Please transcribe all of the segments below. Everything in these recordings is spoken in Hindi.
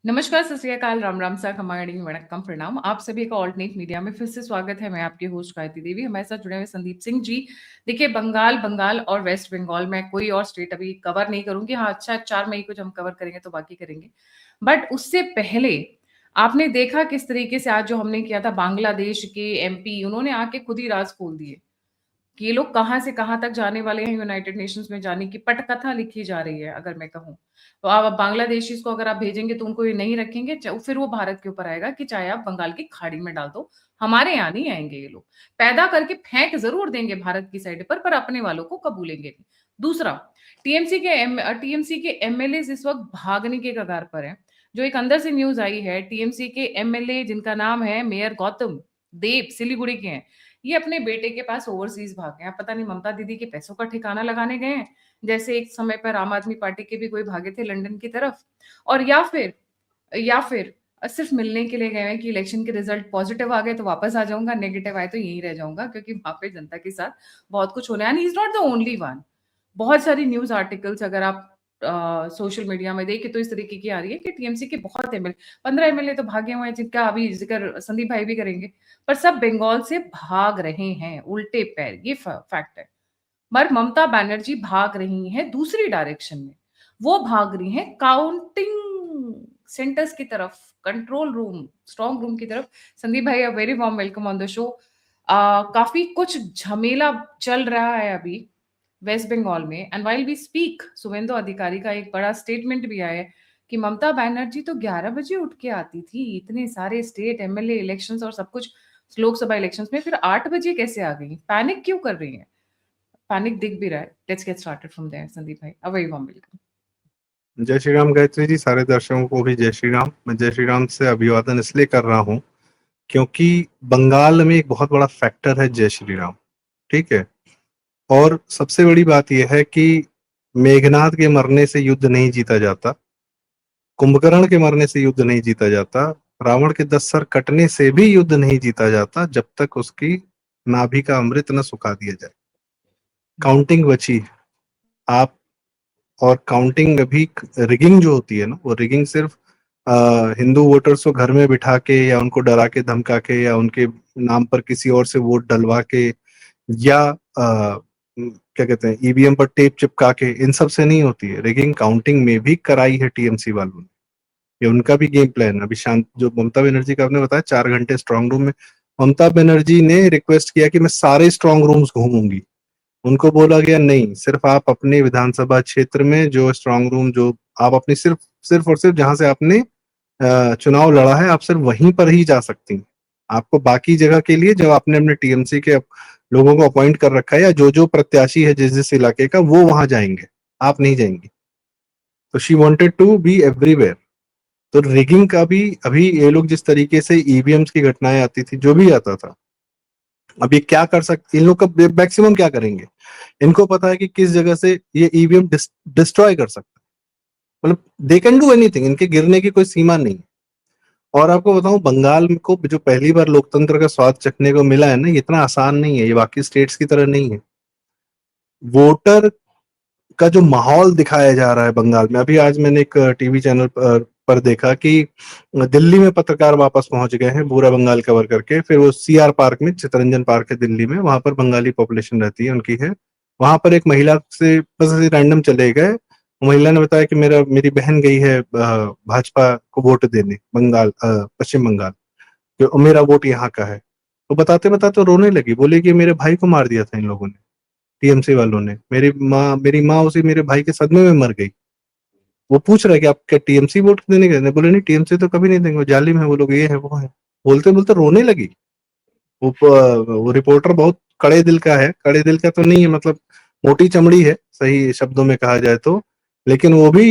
नमस्कार, सत श्री अकाल, राम राम सा, खमागणी वणक्कम, प्रणाम। आप सभी का ऑल्टरनेट मीडिया में फिर से स्वागत है। मैं आपकी होस्ट गायत्री देवी, हमारे साथ जुड़े हुए संदीप सिंह जी। देखिए, बंगाल और वेस्ट बंगाल में कोई और स्टेट अभी कवर नहीं करूंगी। हाँ, अच्छा, 4 मई को जब हम कवर करेंगे तो बाकी करेंगे। बट उससे पहले आपने देखा किस तरीके से आज जो हमने किया था, बांग्लादेश के एमपी उन्होंने आके खुद ही राज खोल दिए कि ये लोग कहाँ से कहाँ तक जाने वाले हैं। यूनाइटेड नेशंस में जाने की पटकथा लिखी जा रही है, अगर मैं कहूँ तो। आप बांग्लादेशीज को अगर आप भेजेंगे तो उनको ये नहीं रखेंगे, फिर वो भारत के ऊपर आएगा कि चाहे आप बंगाल की खाड़ी में डाल दो, हमारे यहाँ नहीं आएंगे। ये लोग पैदा करके फेंक जरूर देंगे भारत की साइड पर अपने वालों को कबूलेंगे नहीं। दूसरा, टीएमसी के एमएलए इस वक्त भागने के कगार पर है। जो एक अंदर से न्यूज आई है, टीएमसी के एमएलए जिनका नाम है मेयर गौतम देव, सिलीगुड़ी के हैं, ये अपने बेटे के पास ओवरसीज भागे हैं। पता नहीं ममता दीदी के पैसों का ठिकाना लगाने गए हैं, जैसे एक समय पर आम आदमी पार्टी के भी कोई भागे थे लंदन की तरफ। और या फिर सिर्फ मिलने के लिए गए हैं कि इलेक्शन के रिजल्ट पॉजिटिव आ गए तो वापस आ जाऊंगा, नेगेटिव आए तो यहीं रह जाऊंगा, क्योंकि वहां पे जनता के साथ बहुत कुछ होना है। And he is not the only one. बहुत सारी न्यूज आर्टिकल्स अगर आप सोशल मीडिया में देखें तो इस तरीके की आ रही है कि टीएमसी के बहुत एमएलए, 15 एमएलए तो भागे हुए हैं, जिनका अभी जिक्र संदीप भाई भी करेंगे। पर सब बंगाल से भाग रहे हैं उल्टे पैर, ये फैक्ट है। पर ममता बनर्जी भाग रही हैं दूसरी डायरेक्शन में। वो भाग रही हैं काउंटिंग सेंटर्स की तरफ, कंट्रोल रूम, स्ट्रॉन्ग रूम की तरफ। संदीप भाई, very warm welcome on the show. काफी कुछ झमेला चल रहा है अभी वेस्ट बंगाल में। And while we speak, Suvendu Adhikari का एक बड़ा स्टेटमेंट भी आया है कि ममता बनर्जी तो 11 बजे उठ के आती थी, इतने सारे स्टेट एमएलए इलेक्शंस और सब कुछ लोकसभा इलेक्शंस में, फिर 8 बजे कैसे आ गई? पैनिक क्यों कर रही है? पैनिक दिख भी रहा है। Let's get started from there. Sandeep भाई, अ वेरी वार्म वेलकम। जय श्री राम गायत्री जी, सारे दर्शकों को भी जय श्री राम। मैं जय श्री राम से अभिवादन इसलिए कर रहा हूँ क्योंकि बंगाल में एक बहुत बड़ा फैक्टर है जय श्री राम। ठीक है। और सबसे बड़ी बात यह है कि मेघनाथ के मरने से युद्ध नहीं जीता जाता, कुंभकर्ण के मरने से युद्ध नहीं जीता जाता, रावण के 10 सर कटने से भी युद्ध नहीं जीता जाता जब तक उसकी नाभि का अमृत न सुखा दिया जाए। काउंटिंग बची आप, और काउंटिंग अभी, रिगिंग जो होती है ना, वो रिगिंग सिर्फ हिंदू वोटर्स को घर में बिठा के या उनको डरा के धमका के या उनके नाम पर किसी और से वोट डलवा के या क्या कहते हैं ईवीएम पर टेप चिपका के, इन सब से नहीं होती है। रिगिंग काउंटिंग में भी कराई है टीएमसी वालों ने। ये उनका भी गेम प्लान। अभी शांत जो ममता बनर्जी का आपने बताया 4 घंटे स्ट्रांग रूम में, ममता बनर्जी ने रिक्वेस्ट किया कि मैं सारे स्ट्रांग रूम्स घूमूंगी। उनको बोला गया नहीं, सिर्फ आप अपने विधानसभा क्षेत्र में जो स्ट्रांग रूम, जो आप अपनी सिर्फ सिर्फ और सिर्फ जहां से आपने चुनाव लड़ा है, आप सिर्फ वहीं पर ही जा सकती हैं। आपको बाकी जगह के लिए जब आपने अपने टीएमसी के लोगों को अपॉइंट कर रखा है या जो जो प्रत्याशी है जिस जिस इलाके का, वो वहां जाएंगे, आप नहीं जाएंगी। तो she wanted to be everywhere. तो रिगिंग का भी अभी ये लोग जिस तरीके से ईवीएम्स की घटनाएं आती थी, जो भी आता था, अब ये क्या कर सकते, इन लोग का मैक्सिमम क्या करेंगे, इनको पता है कि किस जगह से ये ईवीएम डिस्ट्रॉय कर सकते हैं। मतलब दे कैन डू एनीथिंग, इनके गिरने की कोई सीमा नहीं है। और आपको बताऊं, बंगाल को जो पहली बार लोकतंत्र का स्वाद चखने को मिला है ना, ये इतना आसान नहीं है, ये बाकी स्टेट्स की तरह नहीं है। वोटर का जो माहौल दिखाया जा रहा है बंगाल में, अभी आज मैंने एक टीवी चैनल पर देखा कि दिल्ली में पत्रकार वापस पहुंच गए हैं पूरा बंगाल कवर करके। फिर वो सीआर पार्क में, चित्तरंजन पार्क है दिल्ली में, वहां पर बंगाली पॉपुलेशन रहती है, उनकी है। वहां पर एक महिला से बस ऐसे रैंडम चले गए। महिला ने बताया कि मेरी बहन गई है भाजपा को वोट देने, पश्चिम बंगाल, जो मेरा वोट यहाँ का है। तो बताते बताते रोने लगी, बोले कि मेरे भाई को मार दिया था इन लोगों ने, टीएमसी वालों ने। मेरी माँ उसी मेरे भाई के सदमे में मर गई। वो पूछ रहा है कि आप क्या टीएमसी वोट देने गए? बोले नहीं, टीएमसी तो कभी नहीं देंगे, वो जालिम है, वो लोग ये है वो है। बोलते बोलते रोने लगी। वो रिपोर्टर बहुत कड़े दिल का है, कड़े दिल का तो नहीं है, मतलब मोटी चमड़ी है सही शब्दों में कहा जाए तो, लेकिन वो भी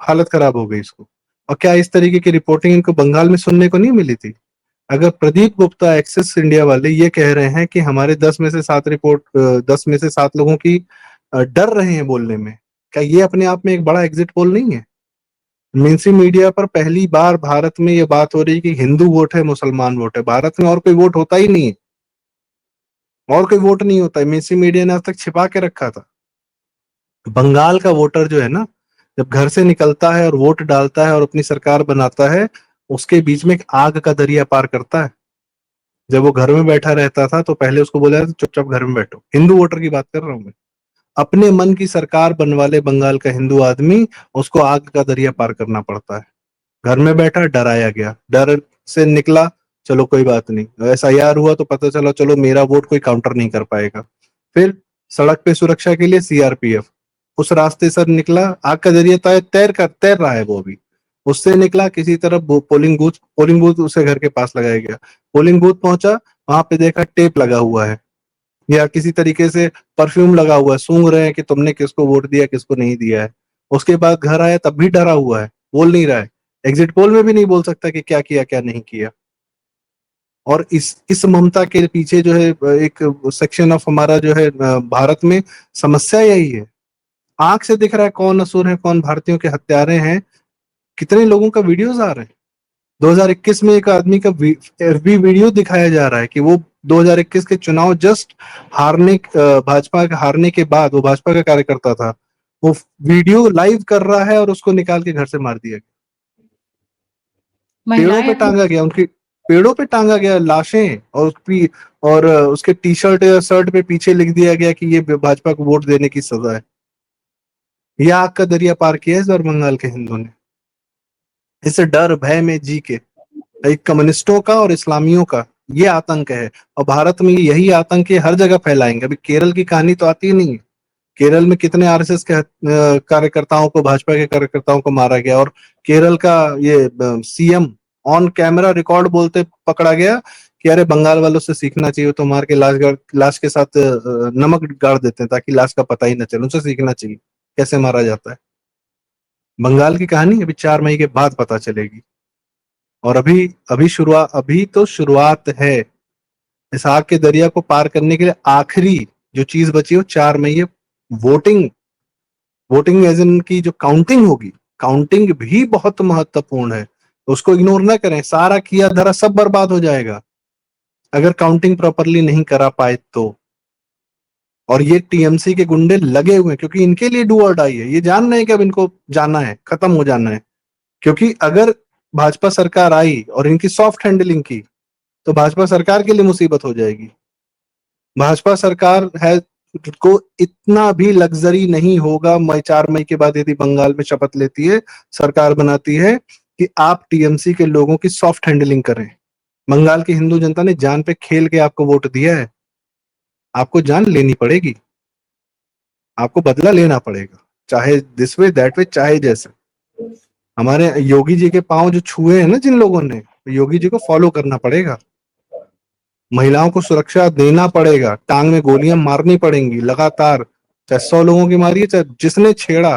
हालत खराब हो गई इसको। और क्या इस तरीके की रिपोर्टिंग इनको बंगाल में सुनने को नहीं मिली थी? अगर प्रदीप गुप्ता, एक्सेस इंडिया वाले ये कह रहे हैं कि हमारे 10 में से 7 लोगों की डर रहे हैं बोलने में, क्या ये अपने आप में एक बड़ा एग्जिट पोल नहीं है? मेनस्ट्रीम मीडिया पर पहली बार भारत में ये बात हो रही है कि हिंदू वोट है, मुसलमान वोट है। भारत में और कोई वोट होता ही नहीं है, और कोई वोट नहीं होता है। मेनस्ट्रीम मीडिया ने आज तक छिपा के रखा था। बंगाल का वोटर जो है ना, जब घर से निकलता है और वोट डालता है और अपनी सरकार बनाता है, उसके बीच में एक आग का दरिया पार करता है। जब वो घर में बैठा रहता था तो पहले उसको बोला था चुपचाप घर में बैठो। हिंदू वोटर की बात कर रहा हूं मैं। अपने मन की सरकार बनवा ले बंगाल का हिंदू आदमी, उसको आग का दरिया पार करना पड़ता है। घर में बैठा, डराया गया, डर से निकला, चलो कोई बात नहीं, एसआईआर हुआ तो पता चला चलो मेरा वोट कोई काउंटर नहीं कर पाएगा। फिर सड़क पे सुरक्षा के लिए सीआरपीएफ, उस रास्ते से निकला, आग का जरिए तैर रहा है वो अभी। उससे निकला किसी तरफ पोलिंग बूथ उसे घर के पास लगाया गया। पोलिंग बूथ पहुंचा, वहां पे देखा टेप लगा हुआ है या किसी तरीके से परफ्यूम लगा हुआ है, सूंघ रहे हैं कि तुमने किसको वोट दिया किसको नहीं दिया है। उसके बाद घर आया तब भी डरा हुआ है, बोल नहीं रहा है, एग्जिट पोल में भी नहीं बोल सकता कि क्या किया क्या नहीं किया। और इस ममता के पीछे जो है एक सेक्शन ऑफ हमारा जो है भारत में समस्या यही है। आंख से दिख रहा है कौन असुर है कौन भारतीयों के हत्यारे हैं। कितने लोगों का वीडियोस आ रहे हैं। 2021 में एक आदमी का एफबी वीडियो दिखाया जा रहा है कि वो 2021 के चुनाव जस्ट भाजपा के हारने के बाद, वो भाजपा का कार्यकर्ता था, वो वीडियो लाइव कर रहा है और उसको निकाल के घर से मार दिया गया। पेड़ों महिलाएं पे अपनी टांगा गया, उनकी पेड़ों पे टांगा गया लाशें, और उसके टी शर्ट या शर्ट पे पीछे लिख दिया गया कि ये भाजपा को वोट देने की सजा है। यह आग का दरिया पार किया इस बार बंगाल के हिंदुओं ने, इस डर भय में जी के। एक कम्युनिस्टों का और इस्लामियों का ये आतंक है, और भारत में यही आतंक ये हर जगह फैलाएंगे। अभी केरल की कहानी तो आती ही नहीं है। केरल में कितने आरएसएस के कार्यकर्ताओं को, भाजपा के कार्यकर्ताओं को मारा गया, और केरल का ये सीएम ऑन कैमरा रिकॉर्ड बोलते पकड़ा गया कि अरे बंगाल वालों से सीखना चाहिए, तो मार के लाश के साथ नमक गाड़ देते हैं ताकि लाश का पता ही न चले, उनसे सीखना चाहिए कैसे मारा जाता है। बंगाल की कहानी अभी 4 मई के बाद पता चलेगी। और अभी तो शुरुआत है। इस आग के दरिया को पार करने के लिए आखिरी जो चीज बची है वो 4 मई है। वोटिंग, वोटिंग एज इन की जो काउंटिंग होगी, काउंटिंग भी बहुत महत्वपूर्ण है। उसको इग्नोर ना करें, सारा किया धरा सब बर्बाद हो जाएगा अगर काउंटिंग प्रॉपरली नहीं करा पाए तो। और ये टीएमसी के गुंडे लगे हुए हैं क्योंकि इनके लिए डू और डाई है। ये जान रहे हैं कि अब इनको जाना है, खत्म हो जाना है। क्योंकि अगर भाजपा सरकार आई और इनकी सॉफ्ट हैंडलिंग की तो भाजपा सरकार के लिए मुसीबत हो जाएगी। भाजपा सरकार है को इतना भी लग्जरी नहीं होगा, मई 4 मई के बाद यदि बंगाल में शपथ लेती है, सरकार बनाती है, कि आप टीएमसी के लोगों की सॉफ्ट हैंडलिंग करें। बंगाल की हिंदू जनता ने जान पे खेल के आपको वोट दिया है, आपको जान लेनी पड़ेगी, आपको बदला लेना पड़ेगा, चाहे दिस वे दैट वे, चाहे जैसे। हमारे योगी जी के पांव जो छुए हैं ना जिन लोगों ने, योगी जी को फॉलो करना पड़ेगा। महिलाओं को सुरक्षा देना पड़ेगा, टांग में गोलियां मारनी पड़ेंगी लगातार, चाहे 100 लोगों की मारिए, चाहे जिसने छेड़ा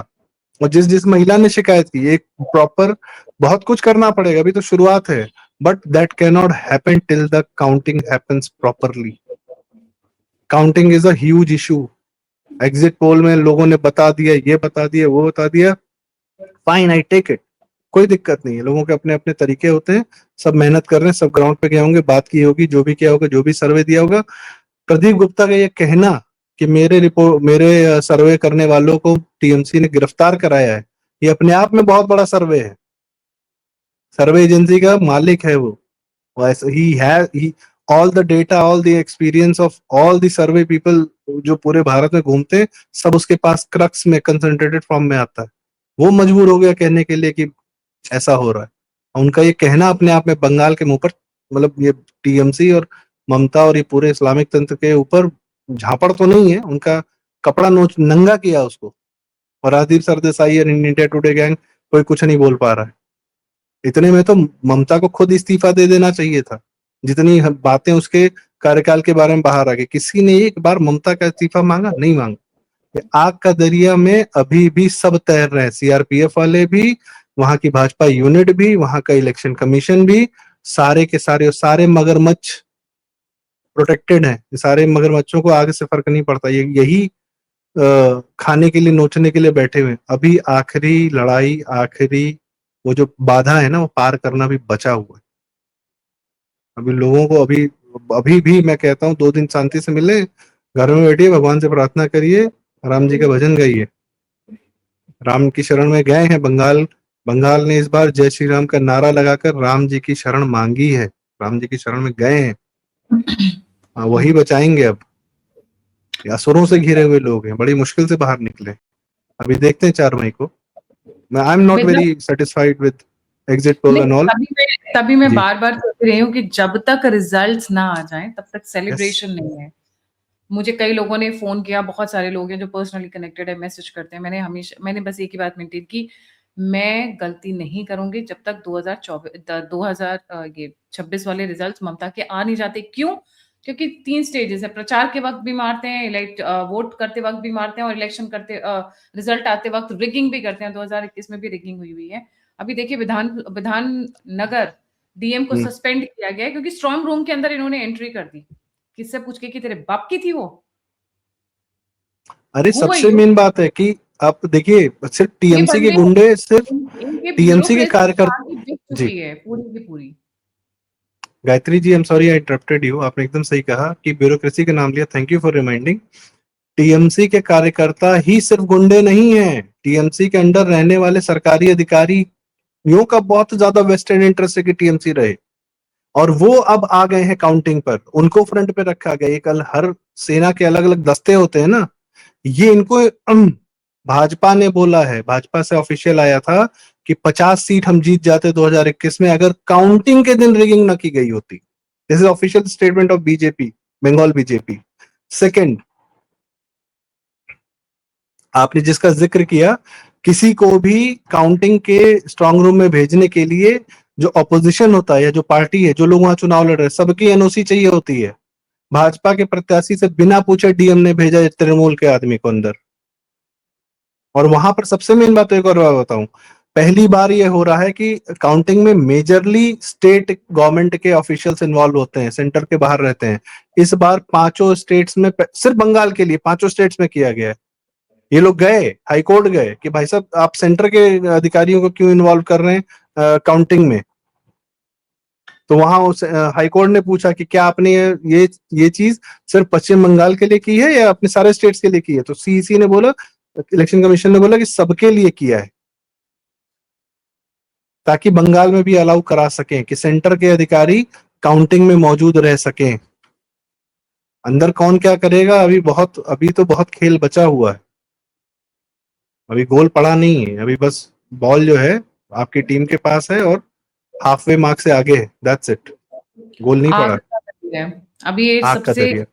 और जिस जिस महिला ने शिकायत की, एक प्रॉपर बहुत कुछ करना पड़ेगा। अभी तो शुरुआत है, but that can not happen till the counting happens properly. Counting is a huge issue. Exit poll में लोगों ने बता दिया, ये बता दिया, वो बता दिया, फाइन, आई टेक इट, कोई दिक्कत नहीं है। लोगों के अपने अपने तरीके होते हैं, सब मेहनत कर रहे हैं, सब ग्राउंड पे गए होंगे, बात की होगी, जो भी किया होगा, जो भी सर्वे दिया होगा। प्रदीप गुप्ता का ये कहना कि मेरे सर्वे करने वालों को टीएमसी ने गिरफ्तार कराया है, ये अपने आप में बहुत बड़ा सर्वे है। सर्वे एजेंसी का मालिक है वो। He has he all the data, all the experience of all the survey people जो पूरे भारत में घूमते हैं, सब उसके पास क्रक्स में कंसंट्रेटेड फॉर्म में आता है। वो मजबूर हो गया कहने के लिए कि ऐसा हो रहा है। उनका ये कहना अपने आप में बंगाल के मुंह पर, मतलब ये टीएमसी और ममता और ये पूरे इस्लामिक तंत्र के ऊपर झापड़ तो नहीं है, उनका कपड़ा नोच नंगा किया उसको। और राजदीप सरदेसाई और इंडिया टुडे गैंग कोई कुछ नहीं बोल पा रहा है। इतने में तो ममता को खुद इस्तीफा दे देना चाहिए था। जितनी बातें उसके कार्यकाल के बारे में बाहर आ गई, किसी ने एक बार ममता का इस्तीफा मांगा? नहीं मांगा। आग का दरिया में अभी भी सब तैर रहे हैं, सीआरपीएफ वाले भी, वहां की भाजपा यूनिट भी, वहां का इलेक्शन कमीशन भी, सारे के सारे, और सारे मगरमच्छ प्रोटेक्टेड हैं। सारे मगरमच्छों को आगे से फर्क नहीं पड़ता, ये यही खाने के लिए, नोचने के लिए बैठे हुए हैं। अभी आखिरी लड़ाई, आखिरी वो जो बाधा है ना, वो पार करना भी बचा हुआ है। अभी लोगों को अभी भी मैं कहता हूँ 2 दिन शांति से मिले, घर में बैठिए, भगवान से प्रार्थना करिए, राम जी का भजन गाइए। राम की शरण में गए हैं बंगाल। बंगाल ने इस बार जय श्री राम का नारा लगाकर राम जी की शरण मांगी है, राम जी की शरण में गए हैं। हाँ, वही बचाएंगे अब। ये असुरों से घिरे हुए लोग हैं, बड़ी मुश्किल से बाहर निकले। अभी देखते हैं 4 मई को। मैं आई एम नॉट मतलब very satisfied with exit poll नहीं, एंड ऑल। तभी मैं जी। बार-बार सोच रही हूँ कि जब तक रिजल्ट्स ना आ जाएँ, तब तक यस। सेलिब्रेशन नहीं है। मुझे कई लोगों ने फ़ोन किया, बहुत सारे लोग हैं जो पर्सनली कनेक्टेड है, मैसेज करते हैं। मैंने बस एक ही बात मेंटेन की, मैं गलती नहीं करूँगी जब तक 2000 ये 26 वाले रिज़ल्ट्स ममता के आ नहीं जाते। क्यों? क्योंकि 3 स्टेजेज़ है, प्रचार के वक़्त भी मारते हैं, वोट करते वक़्त भी मारते हैं और इलेक्शन रिज़ल्ट आते वक़्त रिगिंग भी करते हैं। 2021 में भी रिगिंग हुई हुई है। अभी देखिए विधान नगर डीएम को हम्म। सस्पेंड किया गया है क्योंकि स्ट्रॉन्ग रूम के अंदर इन्होंने एंट्री कर दी। किससे पूछ के कि तेरे बाप की थी वो? अरे हू आर सबसे यू? मेन बात है कि आप देखिए, सिर्फ ये टीएमसी के बंदे गुंडे, सिर्फ इनकी टीएमसी के ब्यूरोक्रेसी यहाँ कार्यकर्ता। की बिक जी। चुकी है पूरी की पूरी। Gayatri ji, I am sorry I interrupted you. आपने एकदम सही कहा कि ब्यूरोक्रेसी का नाम लिया, thank you for reminding. TMC के कार्यकर्ता ही सिर्फ गुंडे नहीं हैं, टीएमसी के अंडर रहने वाले सरकारी अधिकारी यूं का बहुत ज्यादा वेस्टेड इंटरेस्ट है कि टीएमसी रहे। और वो अब आ गए हैं काउंटिंग पर, उनको फ्रंट पे रखा गया। ये कल हर सेना के अलग अलग दस्ते होते हैं ना, ये इनको भाजपा ने बोला है, भाजपा से ऑफिशियल आया था कि 50 सीट हम जीत जाते 2021 में अगर काउंटिंग के दिन रिगिंग ना की गई होती। This is official statement of BJP, Bengal BJP. Second, आपने जिसका जिक्र किया, किसी को भी काउंटिंग के स्ट्रांग रूम में भेजने के लिए जो ऑपोजिशन होता है या जो पार्टी है, जो लोग वहां चुनाव लड़ रहे हैं, सबकी एनओसी चाहिए होती है। भाजपा के प्रत्याशी से बिना पूछे डीएम ने भेजा तृणमूल के आदमी को अंदर। और वहां पर सबसे मेन बात एक और बात बताऊं, पहली बार ये हो रहा है कि काउंटिंग में मेजरली स्टेट गवर्नमेंट के ऑफिशियल्स इन्वॉल्व होते हैं, सेंटर के बाहर रहते हैं। इस बार पांचों स्टेट्स में, सिर्फ बंगाल के लिए पांचों स्टेट्स में किया गया है। ये लोग गए, हाईकोर्ट गए कि भाई साहब आप सेंटर के अधिकारियों को क्यों इन्वॉल्व कर रहे हैं काउंटिंग में। तो वहां उस हाईकोर्ट ने पूछा कि क्या आपने ये चीज सिर्फ पश्चिम बंगाल के लिए की है या अपने सारे स्टेट्स के लिए की है। तो सीईसी ने बोला, इलेक्शन कमीशन ने बोला कि सबके लिए किया है, ताकि बंगाल में भी अलाउ करा सकें कि सेंटर के अधिकारी काउंटिंग में मौजूद रह सकें। अंदर कौन क्या करेगा, अभी तो बहुत खेल बचा हुआ है। अभी गोल पड़ा नहीं है, अभी बस बॉल जो है आपकी टीम के पास है और हाफवे मार्क से आगे है, दैट्स इट। गोल नहीं आग पड़ा। का दरिया है। अभी ये आग का सबसे दरिया।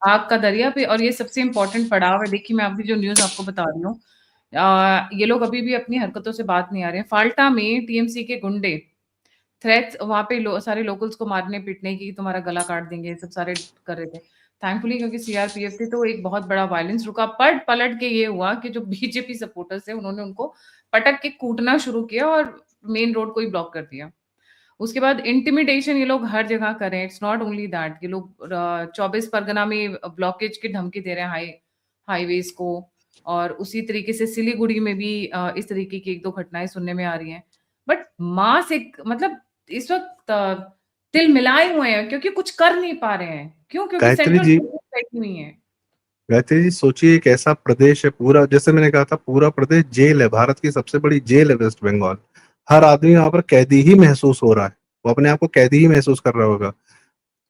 आग का दरिया पे और ये सबसे इम्पोर्टेंट पड़ाव है। देखिए मैं अभी जो न्यूज़ आपको बता रही हूँ, ये लोग अभी भी अपनी हरकतों से बात नहीं आ रहे हैं। फाल्टा में टीएमसी के गुंडे थ्रेट्स वहाँ पे सारे लोकल्स को मारने पीटने की, तुम्हारा गला काट देंगे, सब सारे कर रहे थे। थैंकफुली क्योंकि सीआरपीएफ थी तो एक बहुत बड़ा वायलेंस रुका। पट पलट के ये हुआ कि जो बीजेपी सपोर्टर्स थे उन्होंने उनको पटक के कूटना शुरू किया और मेन रोड को ही ब्लॉक कर दिया। उसके बाद इंटिमिडेशन ये लोग हर जगह कर रहे हैं। इट्स नॉट ओनली दैट, ये लोग 24 परगना में ब्लॉकेज की धमकी दे रहे हैं हाईवेज को। और उसी तरीके से सिलीगुड़ी में भी इस तरीके की 1-2 घटनाएं सुनने में आ रही हैं। बट मास एक मतलब इस वक्त दिल मिलाए हुए हैं क्योंकि कुछ कर नहीं पा रहे हैं। क्यों? क्योंकि गायत्री सेंट्रल जी, बैठी हुई है। गायत्री जी सोचिए, एक ऐसा प्रदेश है पूरा, जैसे मैंने कहा था, पूरा प्रदेश जेल है, भारत की सबसे बड़ी जेल है वेस्ट बंगाल। हर आदमी वहां पर कैदी ही महसूस हो रहा है, वो अपने आप को कैदी ही महसूस कर रहा होगा।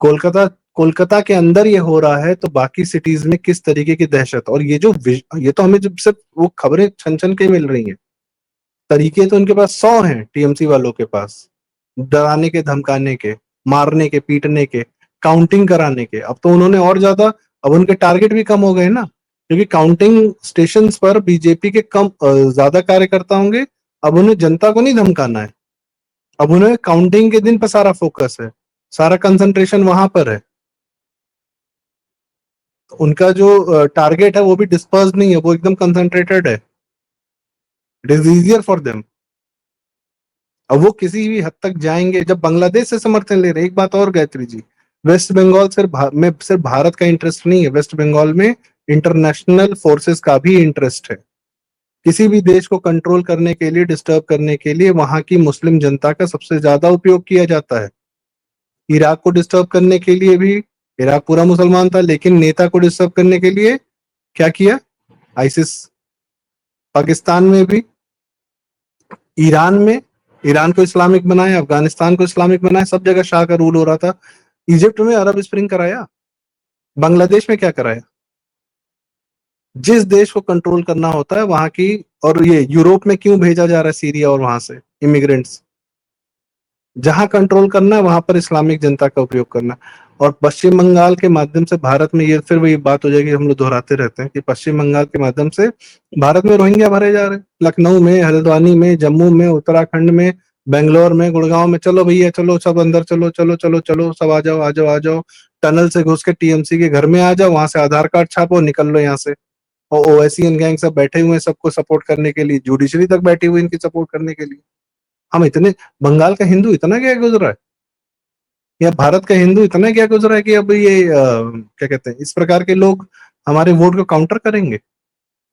कोलकाता कोलकाता के अंदर ये हो रहा है, तो बाकी सिटीज में किस तरीके की दहशत। और ये तो हमें जब सिर्फ वो खबरें छन छन के मिल रही हैं, तरीके तो उनके पास 100 हैं टीएमसी वालों के पास, डराने के, धमकाने के, मारने के, पीटने के, काउंटिंग कराने के। अब तो उन्होंने और ज्यादा, अब उनके टारगेट भी कम हो गए ना, क्योंकि काउंटिंग स्टेशंस पर बीजेपी के ज्यादा कार्यकर्ता होंगे। अब उन्हें जनता को नहीं धमकाना है, अब उन्हें काउंटिंग के दिन पर सारा फोकस है, सारा कंसंट्रेशन वहां पर है। उनका जो टारगेट है वो भी डिस्पर्स नहीं है, वो एकदम कंसंट्रेटेड है। It is easier for them. अब वो किसी भी हद तक जाएंगे जब बांग्लादेश से समर्थन ले रहे हैं। एक बात और गायत्री जी, वेस्ट बंगाल में सिर्फ भारत का इंटरेस्ट नहीं है, वेस्ट बंगाल में इंटरनेशनल फोर्सेस का भी इंटरेस्ट है। किसी भी देश को कंट्रोल करने के लिए, डिस्टर्ब करने के लिए वहां की मुस्लिम जनता का सबसे ज्यादा उपयोग किया जाता है। इराक को डिस्टर्ब करने के लिए भी, इराक पूरा मुसलमान था, लेकिन नेता को डिस्टर्ब करने के लिए क्या किया, आइसिस पाकिस्तान में भी, ईरान में, ईरान को इस्लामिक बनाया, अफगानिस्तान को इस्लामिक बनाया, सब जगह शाह का रूल हो रहा था। इजिप्ट में अरब स्प्रिंग कराया, बांग्लादेश में क्या कराया? जिस देश को कंट्रोल करना होता है वहां की, और ये यूरोप में क्यों भेजा जा रहा है सीरिया और वहां से इमिग्रेंट्स? जहां कंट्रोल करना है वहां पर इस्लामिक जनता का उपयोग करना है। और पश्चिम बंगाल के माध्यम से भारत में, ये फिर वही बात हो जाएगी, हम लोग दोहराते रहते हैं कि पश्चिम बंगाल के माध्यम से भारत में रोहिंग्या भरे जा रहे हैं, लखनऊ में, हल्द्वानी में, जम्मू में, उत्तराखंड में, बेंगलोर में, गुड़गांव में। चलो भैया चलो, सब अंदर चलो, चलो चलो चलो, सब आ जाओ आ जाओ आ जाओ, टनल से घुस के टीएमसी के घर में आ जाओ, वहां से आधार कार्ड छापो, निकल लो यहाँ से। और ओवैसी एंड गैंग सब बैठे हुए हैं सबको सपोर्ट करने के लिए, जुडिशरी तक बैठी हुई इनकी सपोर्ट करने के लिए। हम इतने, बंगाल का हिंदू इतना क्या गुजरा है, या भारत का हिंदू इतना क्या गुजरा है कि अब ये क्या कहते हैं, इस प्रकार के लोग हमारे वोट को काउंटर करेंगे?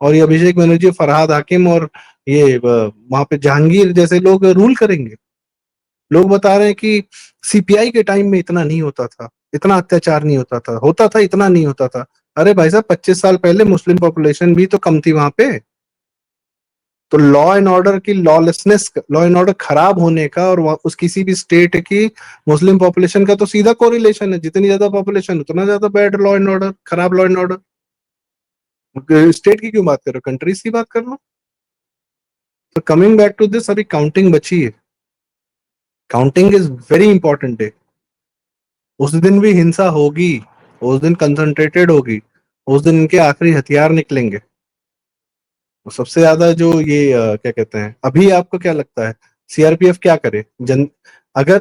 और ये अभिषेक बनर्जी, फरहाद हाकिम और ये वहां पे जहांगीर जैसे लोग रूल करेंगे। लोग बता रहे हैं कि सीपीआई के टाइम में इतना नहीं होता था, इतना अत्याचार नहीं होता था, इतना नहीं होता था। अरे भाई साहब, 25 साल पहले मुस्लिम पॉपुलेशन भी तो कम थी वहां पे। तो लॉ एंड ऑर्डर की लॉलेसनेस, लॉ एंड ऑर्डर खराब होने का और उस किसी भी स्टेट की मुस्लिम पॉपुलेशन का तो सीधा कोरिलेशन है। जितनी ज्यादा पॉपुलेशन उतना ज्यादा बैड लॉ एंड ऑर्डर, खराब लॉ एंड ऑर्डर। स्टेट की क्यों बात कर रहे हो, कंट्रीज की बात कर लो। तो कमिंग बैक टू दिस, अभी काउंटिंग बची है। Counting is very important day. उस दिन भी हिंसा होगी, उस दिन कंसंट्रेटेड होगी, उस दिन इनके आखिरी हथियार निकलेंगे। और सबसे ज्यादा जो ये क्या कहते हैं, अभी आपको क्या लगता है सीआरपीएफ क्या करे? अगर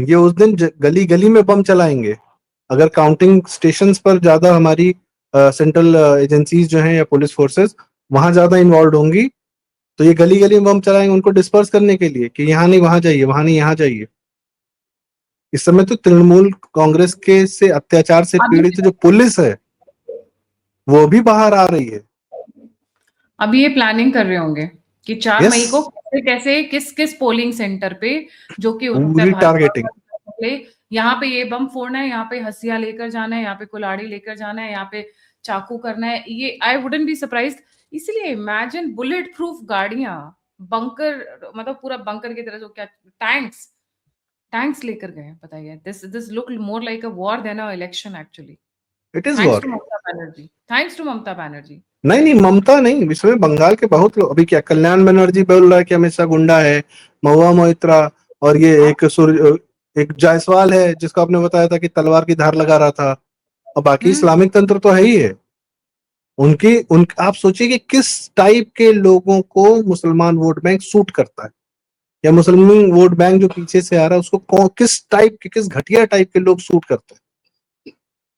ये उस दिन गली गली में बम चलाएंगे, अगर काउंटिंग स्टेशंस पर ज्यादा हमारी सेंट्रल एजेंसीज जो हैं या पुलिस फोर्सेस वहां ज्यादा इन्वॉल्व होंगी, तो ये गली गली में बम चलाएंगे उनको डिस्पर्स करने के लिए कि यहाँ नहीं वहां जाइए, वहां नहीं यहाँ जाइए। इस समय तो तृणमूल कांग्रेस के से अत्याचार से अभी पीड़ित जो पुलिस है वो भी बाहर आ रही है। अभी ये प्लानिंग कर रहे होंगे कि 4 यस, मई को कैसे कैसे किस किस पोलिंग सेंटर पे, जो कि उत्तर पूरी टारगेटिंग। भाजपा, यहाँ पे ये बम फोड़ना है, यहाँ पे हसिया लेकर जाना है, यहाँ पे कुल्हाड़ी लेकर जाना है, यहाँ पे चाकू करना है। ये आई वुडंट बी सरप्राइज्ड। इसलिए इमेजिन बुलेट प्रूफ गाड़ियां, बंकर, मतलब पूरा बंकर की तरह, जो क्या टैंक्स टैंक्स लेकर गए हैं, बताइए। This look more like a war than a election actually. It is thanks war. To Mamata Banerjee, thanks to Mamata Banerjee. नहीं नहीं, ममता नहीं, इसमें बंगाल के बहुत लोग, अभी क्या कल्याण बनर्जी बोल रहा है कि अमित शाह गुंडा है, महुआ मोइत्रा, और ये एक जायसवाल है जिसको आपने बताया था कि तलवार की धार लगा रहा था। और बाकी हम्म। इस्लामिक तंत्र तो है ही है। आप सोचिए कि किस टाइप के लोगों को मुसलमान वोट बैंक सूट करता है, या मुसलमान वोट बैंक जो पीछे से आ रहा है उसको किस टाइप के, किस घटिया टाइप के लोग सूट करते हैं।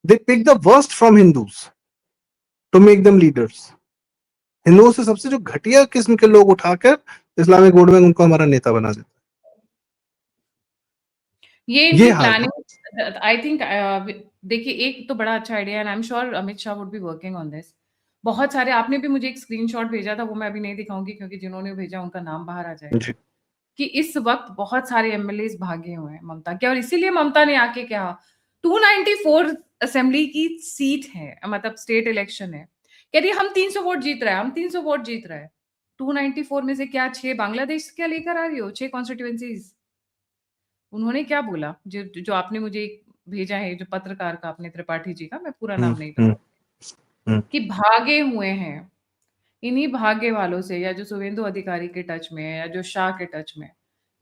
They pick the worst from Hindus to make them leaders. हिंदुओं से सबसे जो घटिया किस्म के लोग उठाकर इस्लामिक वोट बैंक उनको हमारा नेता बना देता ये है। इनकी ये हाल है। प्लानिंग, आई थिंक, देखिए, एक तो बड़ा अच्छा idea, and I am sure Amit Shah would be working on this. बहुत सारे, आपने भी मुझे एक स्क्रीनशॉट भेजा था, वो मैं अभी नहीं दिखाऊंगी क्योंकि जिन्होंने भेजा उनका नाम बाहर आ जाएगा, जी। कि इस वक्त बहुत सारे एमएलए भागे हुए हैं ममता के, और इसीलिए ममता ने आके कहा 294 असेंबली की सीट है, मतलब स्टेट इलेक्शन है, कह रही हम 300 वोट जीत रहे हैं, हम 300 वोट जीत रहे हैं। 294 में से क्या 6 बांग्लादेश क्या लेकर आ रही हो, 6 कॉन्स्टिट्यूएंसीज? उन्होंने क्या बोला, जो जो आपने मुझे एक भेजा है, जो पत्रकार का, अपने त्रिपाठी जी का, मैं पूरा हम्म नाम नहीं हम्म बताऊंगी, हम्म कि भागे हुए हैं। इन्हीं भाग्य वालों से, या जो शुभेंदु अधिकारी के टच में है, या जो शाह के टच में है।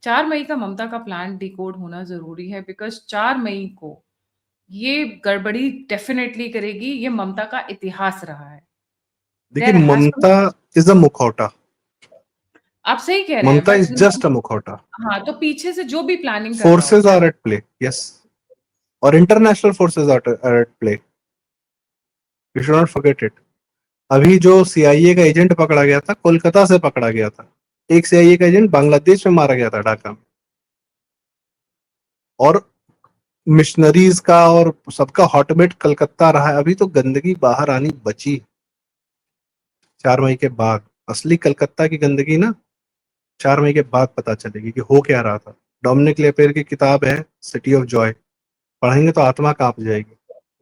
4 मई का ममता का प्लान डिकोड होना जरूरी है, बिकॉज 4 मई को ये गड़बड़ी डेफिनेटली करेगी। ये ममता का इतिहास रहा है। देखिए, there has to, Mamata is a मुखौटा। आप सही कह रहे हैं, Mamata but is just a मुखौटा। हाँ, तो पीछे से जो भी प्लानिंग कर रहा हो, फोर्सेस चाहे आर एट प्ले, यस, और international forces are at play, you should not forget it. अभी जो सीआईए का एजेंट पकड़ा गया था, कोलकाता से पकड़ा गया था। एक सीआईए का एजेंट बांग्लादेश में मारा गया था, ढाका में। और मिशनरीज का और सबका हॉटबेड कलकत्ता रहा है। अभी तो गंदगी बाहर आनी बची। 4 मई के बाद असली कलकत्ता की गंदगी ना 4 मई के बाद पता चलेगी कि हो क्या रहा था। डोमिनिक लेपेर की किताब है सिटी ऑफ जॉय, पढ़ेंगे तो आत्मा कांप जाएगी।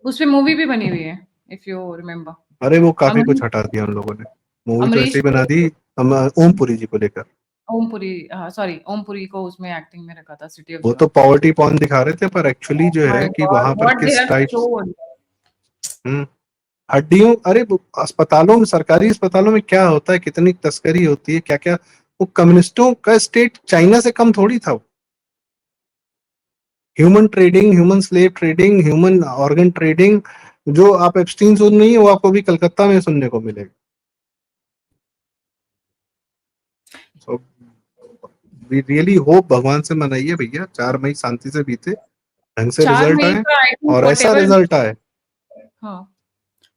उस पे मूवी भी बनी हुई है, इफ यू रिमेम्बर। अरे वो काफी हम कुछ हटा दिया उन लोगों ने। मूवी तो ऐसे अमरीश ही बना दी ओम पुरी जी को लेकर। सॉरी ओम पुरी को उसमें एक्टिंग में रखा था सिटी ऑफ वो तो जॉय। पॉवर्टी पॉर्न दिखा रहे थे, पर एक्चुअली जो माय है कि गॉड वहां पर व्हाट दे किस हैव टाइप शोन। हड्डियों, अरे वो अस्पतालों में, सरकारी अस्पतालों में क्या होता है, कितनी तस्करी होती है, क्या क्या। वो कम्युनिस्टों का स्टेट चाइना से कम थोड़ी था। Human trading, human slave trading, human organ trading, जो आप एप्स्टीन सुन रही है वो आपको भी कलकत्ता में सुनने को मिलेगा। सो वी रियली होप, भगवान से मनाइए भैया 4 मई शांति से बीते, ढंग से 4 रिजल्ट मई आए का आई थिंक और ऐसा व्हाटएवर, रिजल्ट आए। हाँ, जी।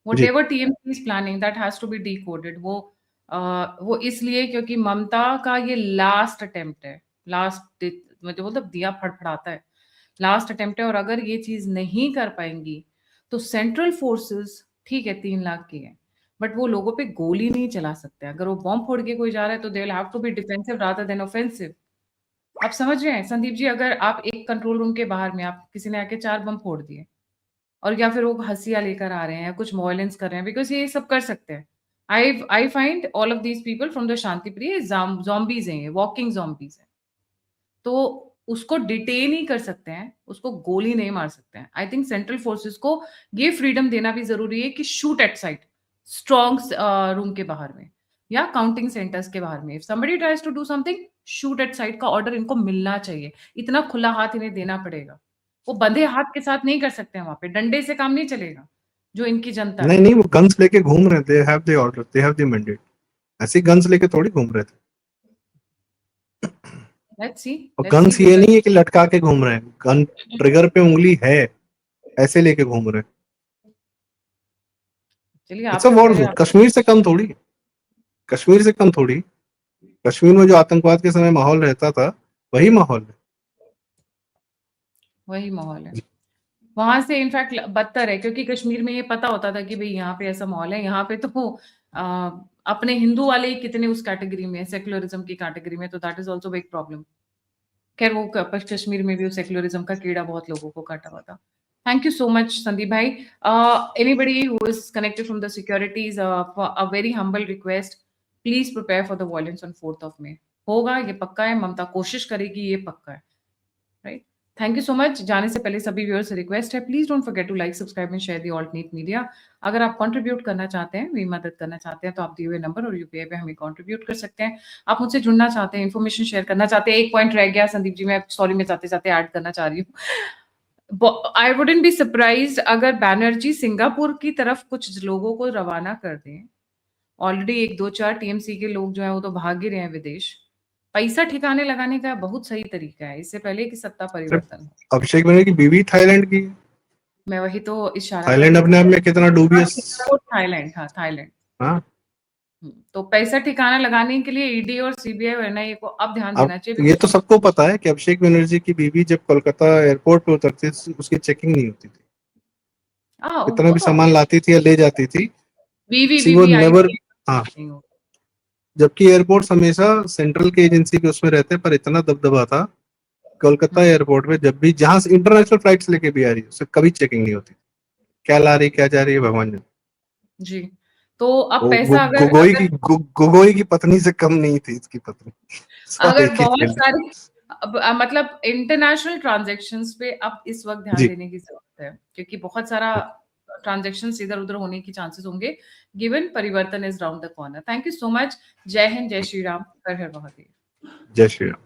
Whatever TMC is planning that has to be decoded. वो इसलिए क्योंकि ममता का ये लास्ट अटेम्प्ट है, लास्ट, मतलब दिया फड़फड़ाता है, लास्ट अटेम्प्ट है। और अगर ये चीज नहीं कर पाएंगी तो सेंट्रल फोर्सेस, ठीक है 3 लाख की है, बट वो लोगों पे गोली नहीं चला सकते। अगर वो बॉम्ब फोड़ के कोई जा रहा है तो they will have to be defensive rather than offensive. आप समझ रहे हैं संदीप जी? अगर आप एक कंट्रोल रूम के बाहर में आप किसी ने आके 4 बम फोड़ दिए, और या फिर वो हसिया लेकर आ रहे हैं, कुछ वायलेंस कर रहे हैं, बिकॉज ये सब कर सकते हैं। I find all of these people from the shanti priya zombies हैं, ये वॉकिंग जॉम्बीज हैं। तो उसको डिटेन ही कर सकते हैं, उसको गोली नहीं मार सकते हैं। आई थिंक सेंट्रल फोर्सेस को ये फ्रीडम देना भी जरूरी है कि shoot at sight, strong room के बाहर में या काउंटिंग सेंटर्स के बाहर में। If somebody tries to do something, shoot at sight का ऑर्डर इनको मिलना चाहिए। इतना खुला हाथ इन्हें देना पड़ेगा। वो बंधे हाथ के साथ नहीं कर सकते हैं, वहां पे डंडे से काम नहीं चलेगा जो इनकी जनता नहीं है। नहीं, वो गन्स लेके घूम रहे थे, they have the order, they have the mandate. ऐसे गन्स लेके थोड़ी घूम रहे थे। लेट्स सी, और लेट्स सी गन्स ये बिकॉज नहीं है कि लटका के घूम रहे हैं, गन ट्रिगर पे उंगली है, ऐसे लेके घूम रहे हैं। चलिए इट्स अ आपका वॉर खैर जोन, है। कश्मीर से कम थोड़ी, कश्मीर से कम थोड़ी। कश्मीर में जो आतंकवाद के समय माहौल रहता था, वही माहौल है। वही माहौल है वहां से, इनफैक्ट बदतर है, क्योंकि कश्मीर में ये पता होता था कि भाई यहाँ पे ऐसा माहौल है। यहाँ पे तो आ, अपने हिंदू वाले ही कितने उस कैटेगरी में, सेक्युलरिज्म की कैटेगरी में, तो that is also big problem. खैर वो कश्मीर में भी वो सेक्युलरिज्म का कीड़ा बहुत लोगों को काटा हुआ था। Thank you so much Sandeep bhai. Anybody who is connected from the securities, a very humble request, please prepare for the violence on 4 होगा, ये पक्का है। ममता कोशिश करेगी, ये पक्का है। Right, thank you so much. जाने से पहले सभी व्यूअर्स से रिक्वेस्ट है, please don't forget to like, subscribe and share the alternate media. अगर आप कंट्रीब्यूट करना चाहते हैं, मेरी मदद करना चाहते हैं, तो आप दिए हुए नंबर और यूपीआई पे हमें कंट्रीब्यूट कर सकते हैं। आप मुझसे जुड़ना चाहते हैं, इन्फॉर्मेशन शेयर करना चाहते हैं। एक पॉइंट रह गया संदीप जी, मैं सॉरी, मैं जाते जाते ऐड करना चाह रही हूँ। आई वुडंट बी सरप्राइज अगर बैनर्जी सिंगापुर की तरफ कुछ लोगों को रवाना कर दें। ऑलरेडी 1 2 4 टीएमसी के लोग जो है वो तो भाग ही रहे हैं विदेश। पैसा ठिकाने लगाने का बहुत सही तरीका है, इससे पहले कि सत्ता परिवर्तन हो। अभिषेक बनर्जी की बीवी थाईलैंड की। मैं वही तो इशारा कर थाईलैंड रही अपने थी। आप में कितना हाँ, डूबियस। सिंगापुर, थाईलैंड, हाँ थाईलैंड। हाँ। तो पैसा ठिकाना लगाने के लिए ईडी और सीबीआई और एनआईए को अब ध्यान अब देना चाहिए, ये बिकॉज तो सबको पता है कि अभिषेक बनर्जी की बीवी जब कोलकाता एयरपोर्ट पे उतरती थी, उसकी चेकिंग नहीं होती थी। कितना वो भी तो सामान लाती थी या ले जाती थी, वीवी सी वो वीवी आई नेवर। हाँ। नहीं हो। जबकि एयरपोर्ट हमेशा सेंट्रल के एजेंसी के उसमें रहते, पर इतना दबदबा था कोलकाता हम्म, एयरपोर्ट में, जब भी जहां से इंटरनेशनल फ्लाइट्स लेके भी आ रही है, उससे कभी चेकिंग नहीं होती। क्या ला रही, क्या जा रही है, भगवान जाने। जी। तो अब वो पैसा अगर अगर गोगोई की पत्नी से कम नहीं थी इसकी पत्नी। सब अगर एक ही बहुत खेल। सारी मतलब इंटरनेशनल ट्रांजैक्शंस पे अब इस वक्त ध्यान जी। देने की जरूरत है, क्योंकि बहुत सारा ट्रांजैक्शंस इधर उधर होने की चांसेस होंगे, गिवन परिवर्तन is round the corner. Thank you so much. जय हिंद, जय श्री राम, हर हर महादेव। जय श्री राम।